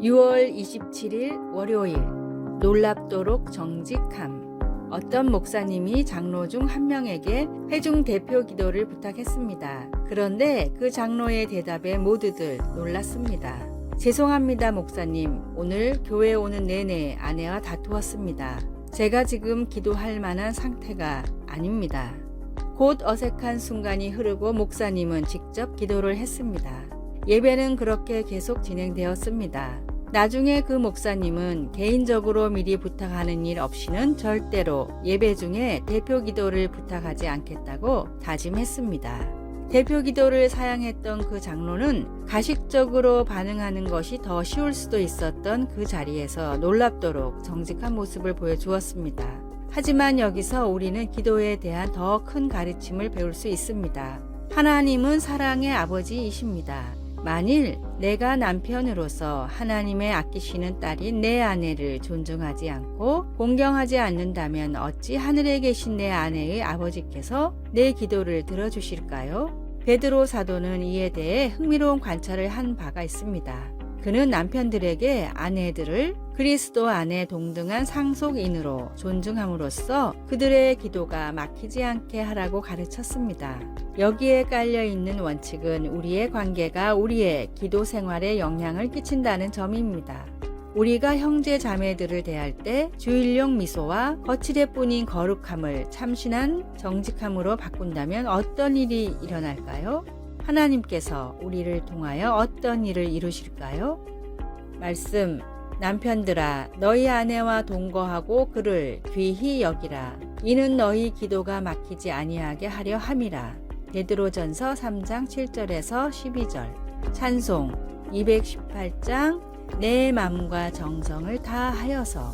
6월 27일 월요일 놀랍도록 정직함. 어떤 목사님이 장로 중 한 명에게 회중 대표 기도를 부탁했습니다. 그런데 그 장로의 대답에 모두들 놀랐습니다. 죄송합니다, 목사님. 오늘 교회 오는 내내 아내와 다투었습니다. 제가 지금 기도할 만한 상태가 아닙니다. 곧 어색한 순간이 흐르고 목사님은 직접 기도를 했습니다. 예배는 그렇게 계속 진행되었습니다. 나중에 그 목사님은 개인적으로 미리 부탁하는 일 없이는 절대로 예배 중에 대표 기도를 부탁하지 않겠다고 다짐했습니다. 대표 기도를 사양했던 그 장로는 가식적으로 반응하는 것이 더 쉬울 수도 있었던 그 자리에서 놀랍도록 정직한 모습을 보여주었습니다. 하지만 여기서 우리는 기도에 대한 더 큰 가르침을 배울 수 있습니다. 하나님은 사랑의 아버지이십니다. 만일 내가 남편으로서 하나님의 아끼시는 딸인 내 아내를 존중하지 않고 공경하지 않는다면 어찌 하늘에 계신 내 아내의 아버지께서 내 기도를 들어주실까요? 베드로 사도는 이에 대해 흥미로운 관찰을 한 바가 있습니다. 그는 남편들에게 아내들을 그리스도 안에 동등한 상속인으로 존중함으로써 그들의 기도가 막히지 않게 하라고 가르쳤습니다. 여기에 깔려있는 원칙은 우리의 관계가 우리의 기도 생활에 영향을 끼친다는 점입니다. 우리가 형제 자매들을 대할 때 주일용 미소와 거칠애뿐인 거룩함을 참신한 정직함으로 바꾼다면 어떤 일이 일어날까요? 하나님께서 우리를 통하여 어떤 일을 이루실까요? 말씀, 남편들아 너희 아내와 동거하고 그를 귀히 여기라. 이는 너희 기도가 막히지 아니하게 하려 함이라. 베드로전서 3장 7절에서 12절. 찬송 218장 내 맘과 정성을 다하여서.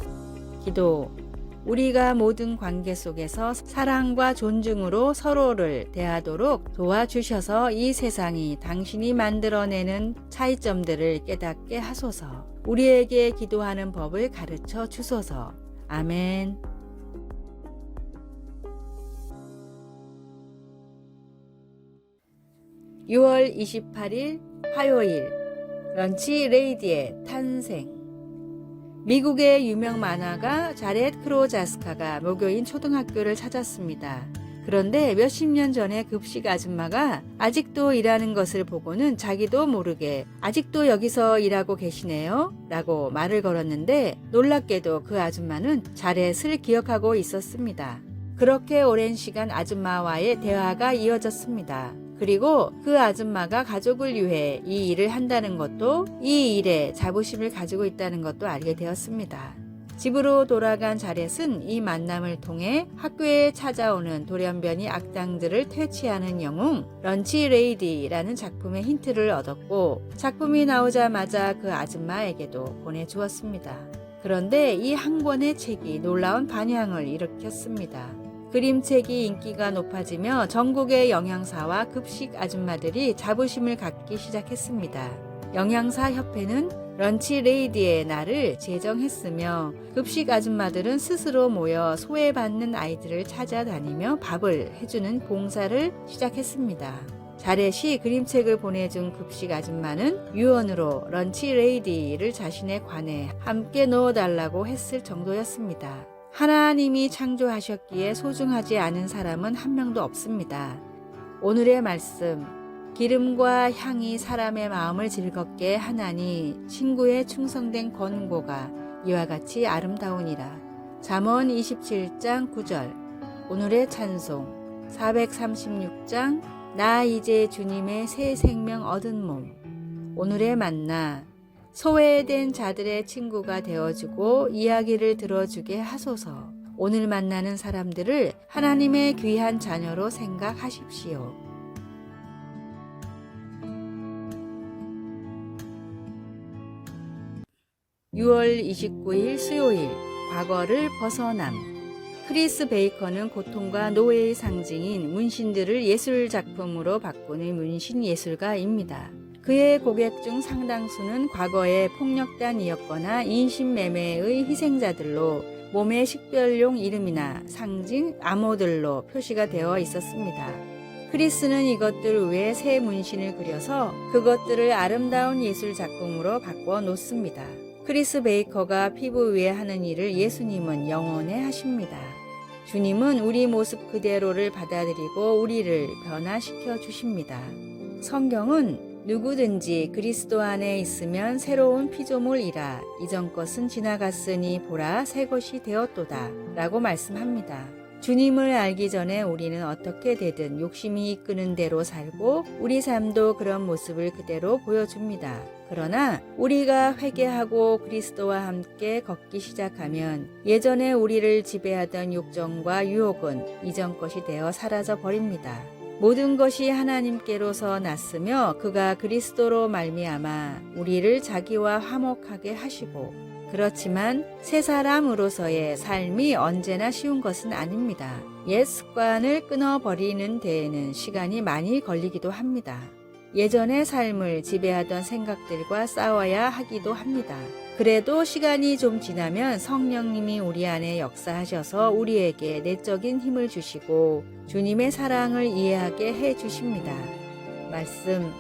기도. 우리가 모든 관계 속에서 사랑과 존중으로 서로를 대하도록 도와주셔서 이 세상이 당신이 만들어내는 차이점들을 깨닫게 하소서. 우리에게 기도하는 법을 가르쳐 주소서. 아멘. (6월 28일) 화요일 런치 레이디의 탄생. 미국의 유명 만화가 자렛 크로자스카가 모교인 초등학교를 찾았습니다. 그런데 몇십 년 전에 급식 아줌마가 아직도 일하는 것을 보고는 자기도 모르게 아직도 여기서 일하고 계시네요 라고 말을 걸었는데 놀랍게도 그 아줌마는 자렛을 기억하고 있었습니다. 그렇게 오랜 시간 아줌마와의 대화가 이어졌습니다. 그리고 그 아줌마가 가족을 위해 이 일을 한다는 것도 이 일에 자부심을 가지고 있다는 것도 알게 되었습니다. 집으로 돌아간 자렛은 이 만남을 통해 학교에 찾아오는 돌연변이 악당들을 퇴치하는 영웅 런치 레이디라는 작품의 힌트를 얻었고 작품이 나오자마자 그 아줌마에게도 보내주었습니다. 그런데 이 한 권의 책이 놀라운 반향을 일으켰습니다. 그림책이 인기가 높아지며 전국의 영양사와 급식 아줌마들이 자부심을 갖기 시작했습니다. 영양사협회는 런치 레이디의 날을 제정했으며 급식 아줌마들은 스스로 모여 소외받는 아이들을 찾아다니며 밥을 해주는 봉사를 시작했습니다. 자렛이 그림책을 보내준 급식 아줌마는 유언으로 런치 레이디를 자신의 관에 함께 넣어달라고 했을 정도였습니다. 하나님이 창조하셨기에 소중하지 않은 사람은 한 명도 없습니다. 오늘의 말씀, 기름과 향이 사람의 마음을 즐겁게 하나니 친구의 충성된 권고가 이와 같이 아름다우니라. 잠언 27장 9절. 오늘의 찬송 436장 나 이제 주님의 새 생명 얻은 몸. 오늘의 만나 소외된 자들의 친구가 되어주고 이야기를 들어주게 하소서. 오늘 만나는 사람들을 하나님의 귀한 자녀로 생각하십시오. (6월 29일) 수요일 과거를 벗어남. 크리스 베이커는 고통과 노예의 상징인 문신들을 예술 작품으로 바꾸는 문신 예술가입니다. 그의 고객 중 상당수는 과거의 폭력단이었거나 인신매매의 희생자들로 몸에 식별용 이름이나 상징 암호들로 표시가 되어 있었습니다. 크리스는 이것들 외에 새 문신을 그려서 그것들을 아름다운 예술 작품으로 바꿔 놓습니다. 크리스 베이커가 피부 위에 하는 일을 예수님은 영원해 하십니다. 주님은 우리 모습 그대로를 받아들이고 우리를 변화시켜 주십니다. 성경은 누구든지 그리스도 안에 있으면 새로운 피조물이라 이전 것은 지나갔으니 보라 새 것이 되었도다 라고 말씀합니다. 주님을 알기 전에 우리는 어떻게 되든 욕심이 이끄는 대로 살고 우리 삶도 그런 모습을 그대로 보여줍니다. 그러나 우리가 회개하고 그리스도와 함께 걷기 시작하면 예전에 우리를 지배하던 욕정과 유혹은 이전 것이 되어 사라져 버립니다. 모든 것이 하나님께로서 났으며 그가 그리스도로 말미암아 우리를 자기와 화목하게 하시고 그렇지만 새 사람으로서의 삶이 언제나 쉬운 것은 아닙니다. 옛 습관을 끊어버리는 데에는 시간이 많이 걸리기도 합니다. 예전의 삶을 지배하던 생각들과 싸워야 하기도 합니다. 그래도 시간이 좀 지나면 성령님이 우리 안에 역사하셔서 우리에게 내적인 힘을 주시고 주님의 사랑을 이해하게 해 주십니다. 말씀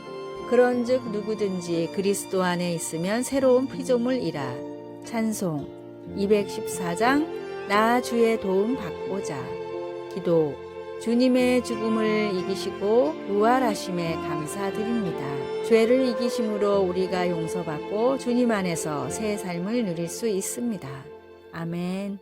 그런즉 누구든지 그리스도 안에 있으면 새로운 피조물이라. 찬송 214장 나 주의 도움 받고자. 기도 주님의 죽음을 이기시고 부활하심에 감사드립니다. 죄를 이기심으로 우리가 용서받고 주님 안에서 새 삶을 누릴 수 있습니다. 아멘.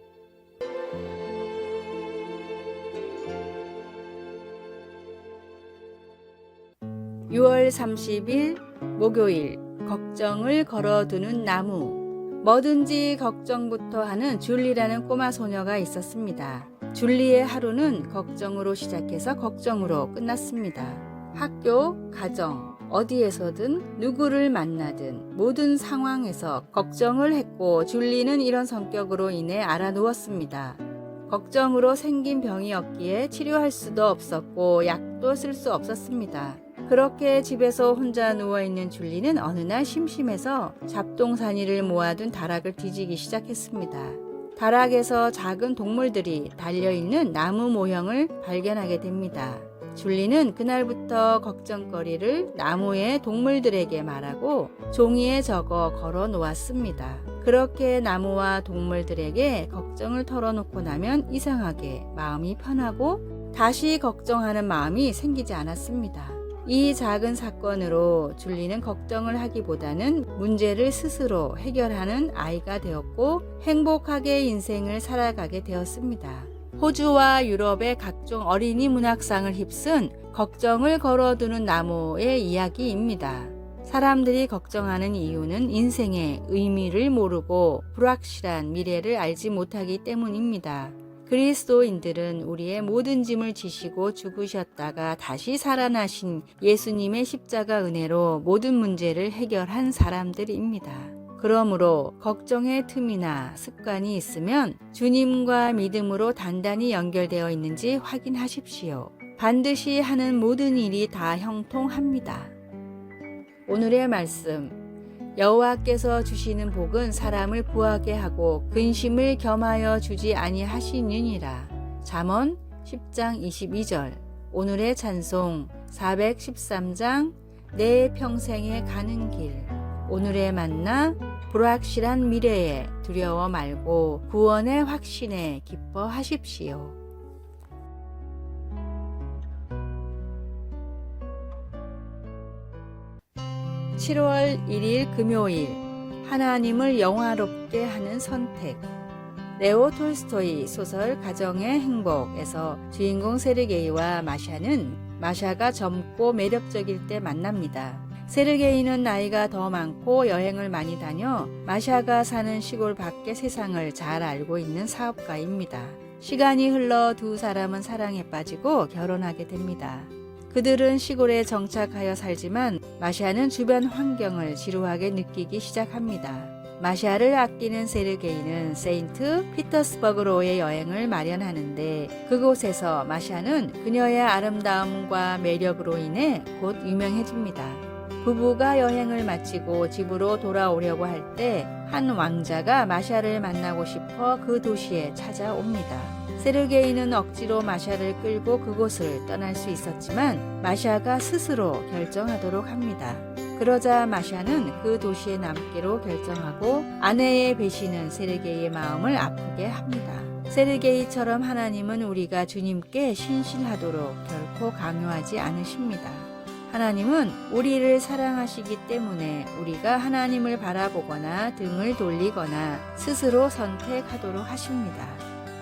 6월 30일 목요일 걱정을 걸어두는 나무. 뭐든지 걱정부터 하는 줄리라는 꼬마 소녀가 있었습니다. 줄리의 하루는 걱정으로 시작해서 걱정으로 끝났습니다. 학교, 가정, 어디에서든 누구를 만나든 모든 상황에서 걱정을 했고 줄리는 이런 성격으로 인해 알아누웠습니다. 걱정으로 생긴 병이었기에 치료할 수도 없었고 약도 쓸 수 없었습니다. 그렇게 집에서 혼자 누워있는 줄리는 어느 날 심심해서 잡동사니를 모아둔 다락을 뒤지기 시작했습니다. 다락에서 작은 동물들이 달려있는 나무 모형을 발견하게 됩니다. 줄리는 그날부터 걱정거리를 나무의 동물들에게 말하고 종이에 적어 걸어 놓았습니다. 그렇게 나무와 동물들에게 걱정을 털어놓고 나면 이상하게 마음이 편하고 다시 걱정하는 마음이 생기지 않았습니다. 이 작은 사건으로 줄리는 걱정을 하기보다는 문제를 스스로 해결하는 아이가 되었고 행복하게 인생을 살아가게 되었습니다. 호주와 유럽의 각종 어린이 문학상을 휩쓴 걱정을 걸어두는 나무의 이야기입니다. 사람들이 걱정하는 이유는 인생의 의미를 모르고 불확실한 미래를 알지 못하기 때문입니다. 그리스도인들은 우리의 모든 짐을 지시고 죽으셨다가 다시 살아나신 예수님의 십자가 은혜로 모든 문제를 해결한 사람들입니다. 그러므로 걱정의 틈이나 습관이 있으면 주님과 믿음으로 단단히 연결되어 있는지 확인하십시오. 반드시 하는 모든 일이 다 형통합니다. 오늘의 말씀 여호와께서 주시는 복은 사람을 부하게 하고 근심을 겸하여 주지 아니하시느니라. 잠언 10장 22절. 오늘의 찬송 413장 내 평생에 가는 길. 오늘의 만나 불확실한 미래에 두려워 말고 구원의 확신에 기뻐하십시오. 7월 1일 금요일 하나님을 영화롭게 하는 선택. 레오 톨스토이 소설 가정의 행복에서 주인공 세르게이와 마샤는 마샤가 젊고 매력적일 때 만납니다. 세르게이는 나이가 더 많고 여행을 많이 다녀 마샤가 사는 시골 밖의 세상을 잘 알고 있는 사업가입니다. 시간이 흘러 두 사람은 사랑에 빠지고 결혼하게 됩니다. 그들은 시골에 정착하여 살지만 마샤는 주변 환경을 지루하게 느끼기 시작합니다. 마샤를 아끼는 세르게이는 세인트 피터스버그로의 여행을 마련하는데 그곳에서 마샤는 그녀의 아름다움과 매력으로 인해 곧 유명해집니다. 부부가 여행을 마치고 집으로 돌아오려고 할 때 한 왕자가 마샤를 만나고 싶어 그 도시에 찾아옵니다. 세르게이는 억지로 마샤를 끌고 그곳을 떠날 수 있었지만 마샤가 스스로 결정하도록 합니다. 그러자 마샤는 그 도시에 남기로 결정하고 아내의 배신은 세르게이의 마음을 아프게 합니다. 세르게이처럼 하나님은 우리가 주님께 신실하도록 결코 강요하지 않으십니다. 하나님은 우리를 사랑하시기 때문에 우리가 하나님을 바라보거나 등을 돌리거나 스스로 선택하도록 하십니다.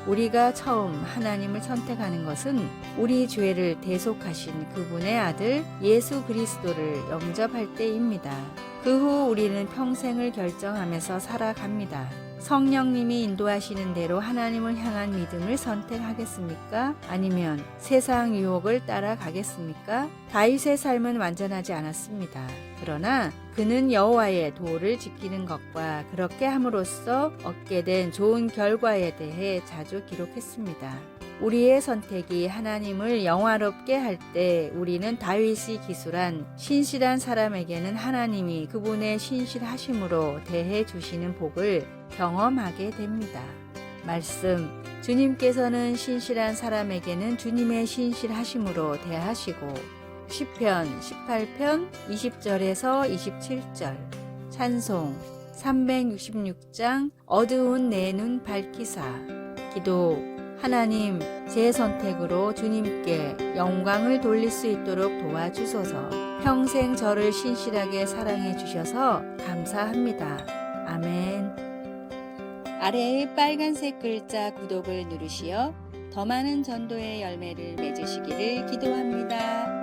우리가 처음 하나님을 선택하는 것은 우리 죄를 대속하신 그분의 아들 예수 그리스도를 영접할 때입니다. 그 후 우리는 평생을 결정하면서 살아갑니다. 성령님이 인도하시는 대로 하나님을 향한 믿음을 선택하겠습니까? 아니면 세상 유혹을 따라가겠습니까? 다윗의 삶은 완전하지 않았습니다. 그러나 그는 여호와의 도를 지키는 것과 그렇게 함으로써 얻게 된 좋은 결과에 대해 자주 기록했습니다. 우리의 선택이 하나님을 영화롭게 할 때 우리는 다윗이 기술한 신실한 사람에게는 하나님이 그분의 신실하심으로 대해 주시는 복을 경험하게 됩니다. 말씀, 주님께서는 신실한 사람에게는 주님의 신실하심으로 대하시고 시편 18편 20절에서 27절 찬송 366장 어두운 내 눈 밝히사 기도 하나님, 제 선택으로 주님께 영광을 돌릴 수 있도록 도와주소서. 평생 저를 신실하게 사랑해 주셔서 감사합니다. 아멘. 아래의 빨간색 글자 구독을 누르시어 더 많은 전도의 열매를 맺으시기를 기도합니다.